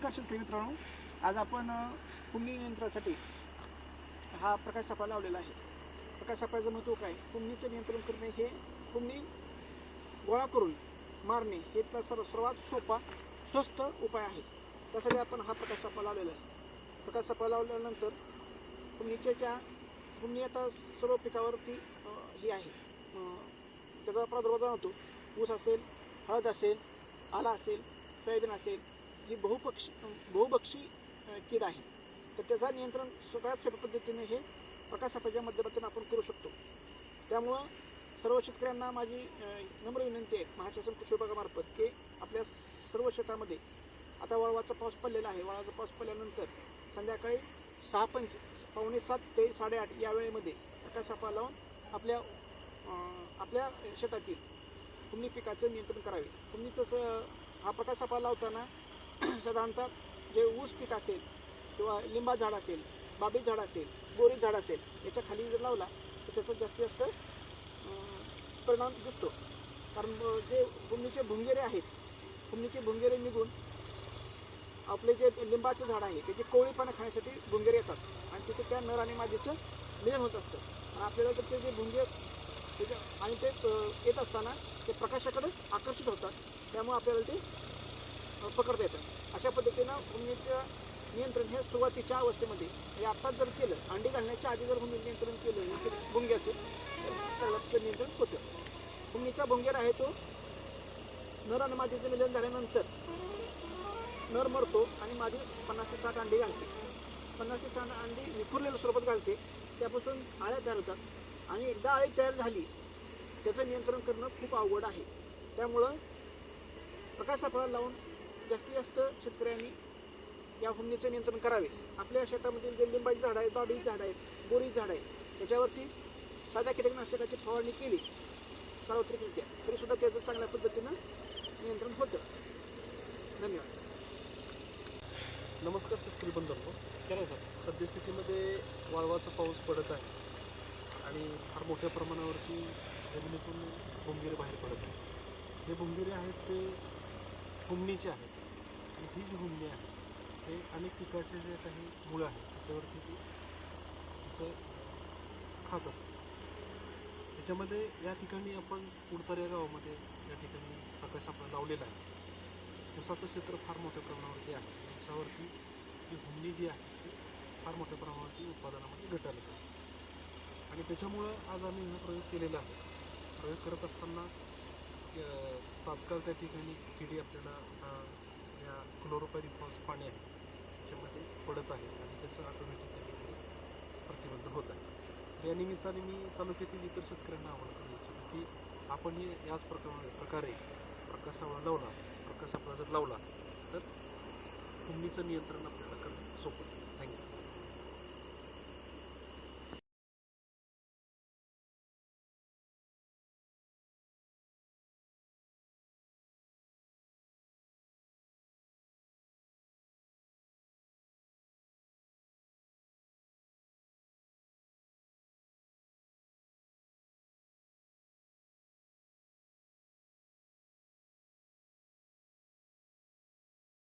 नमस्कार शेतकरी मित्रांनो, आज आपण कुंबणी नियंत्रणासाठी हा प्रकाश सापळा लावलेला आहे. प्रकाश सापळ्याचं महत्त्व काय? कुंबणीचं नियंत्रण करणे हे कुंबणी गोळा करून मारणे हे तर सर्वात सोपा स्वस्त उपाय आहे. त्यासाठी आपण हा प्रकाश सापळा लावलेला आहे. प्रकाश सापळा लावल्यानंतर कुंबणी आता सर्व पिकावरती ही आहे, त्याचा प्रादुर्भाव जाणवतो. ऊस असेल, हळद असेल, आला असेल, सोयाबीन असेल, ही बहुभक्षी कीड आहे. तर त्याचा नियंत्रण सगळ्यात सोप्या पद्धतीने हे प्रकाश सापळ्याच्या माध्यमातून आपण करू शकतो. त्यामुळं सर्व शेतकऱ्यांना माझी नम्र विनंती आहे महाराष्ट्र शासन कृषी विभागामार्फत की आपल्या सर्व शेतामध्ये आता वळवाचा पाऊस पडलेला आहे. वळवाचा पाऊस पडल्यानंतर संध्याकाळी 6:45 ते 8:30 या वेळेमध्ये प्रकाश सापळा लावून आपल्या शेतातील कुंबणी पिकाचं नियंत्रण करावे. कुंबणीचं हा प्रकाश सापळा लावताना साधारणतः जे ऊस पीक असेल किंवा लिंबा झाड असेल, बाबी झाड असेल, बोरी झाड असेल, याच्या खाली जर लावला तर त्याचा जास्तीत जास्त परिणाम दिसतो. कारण जे कुंबणीचे भुंगेरे आहेत, कुंबणीचे भुंगेरे निघून आपले जे लिंबाचं झाड आहे त्याची कोवळीपणा खाण्यासाठी भुंगेरे येतात आणि तिथे त्या नर आणि मादीचं मिलन होत असतं. आणि आपल्याला तर ते जे भुंगे आणि ते येत असताना ते प्रकाशाकडे आकर्षित होतात, त्यामुळे आपल्याला ते पकडता येतं. अशा पद्धतीनं कुंबणीचं नियंत्रण हे सुरुवातीच्या अवस्थेमध्ये हे आत्ताच जर केलं, अंडी घालण्याच्या आधी जर नियंत्रण केलं भुंग्याचं, तर सगळ्याचं नियंत्रण होतं. कुंबणीचा भुंगेर आहे तो नर आणि मादीचं मिलन झाल्यानंतर नर मरतो आणि मादी 50 ते 60 अंडी घालते. 50 ते 60 अंडी विखुरलेल्या स्वरूपात घालते. त्यापासून आळ्या तयार होतात आणि एकदा आळी तयार झाली त्याचं नियंत्रण करणं खूप अवघड आहे. त्यामुळं प्रकाश सापळा लावून जास्तीत जास्त शेतकऱ्यांनी या कुंबणीचं नियंत्रण करावे. आपल्या शेतामधील जे लिंबाची झाडं आहेत, बाबळी झाडं आहेत, बोरी झाडं आहेत, त्याच्यावरती साध्या कीटकनाशकाची फवारणी केली सार्वत्रिकरित्या तरीसुद्धा त्याचं चांगल्या पद्धतीनं नियंत्रण होतं. धन्यवाद. नमस्कार शेतकरी बंधूंनो. सद्यस्थितीमध्ये वाळवाचा पाऊस पडत आहे आणि फार मोठ्या प्रमाणावरती जमिनीतून भुंगेरे बाहेर पडत आहेत. हे भुंगेरे आहेत ते कुंबणीचे आहेत आणि ही जी कुंबणी आहे ते अनेक पिकाचे जे काही मुळं आहेत त्याच्यावरती ती तिचं खात असते. त्याच्यामध्ये या ठिकाणी आपण पुडतर या गावामध्ये या ठिकाणी प्रकाश सापळा लावलेला आहे. ऊसाचं क्षेत्र फार मोठ्या प्रमाणावरती आहे. ऊसावरती ही कुंबणी जी आहे ती फार मोठ्या प्रमाणावरती उत्पादनामध्ये घट आली आणि त्याच्यामुळं आज आम्ही हा प्रयोग केलेला आहे. प्रयोग करत असताना तात्काळ त्या ठिकाणी किडी आपल्याला या क्लोरोपायरिफॉस पाणी आहे त्याच्यामध्ये पडत आहे आणि त्याचं ऑटोमॅटिकली प्रतिबंध होत आहे. या निमित्ताने मी तालुक्यातील इतर शेतकऱ्यांना आवाहन करू इच्छितो की आपणही याच प्रकारे प्रकाश सापळा जर लावला तर कुंबणीचं नियंत्रण आपल्याला करणं सोपं.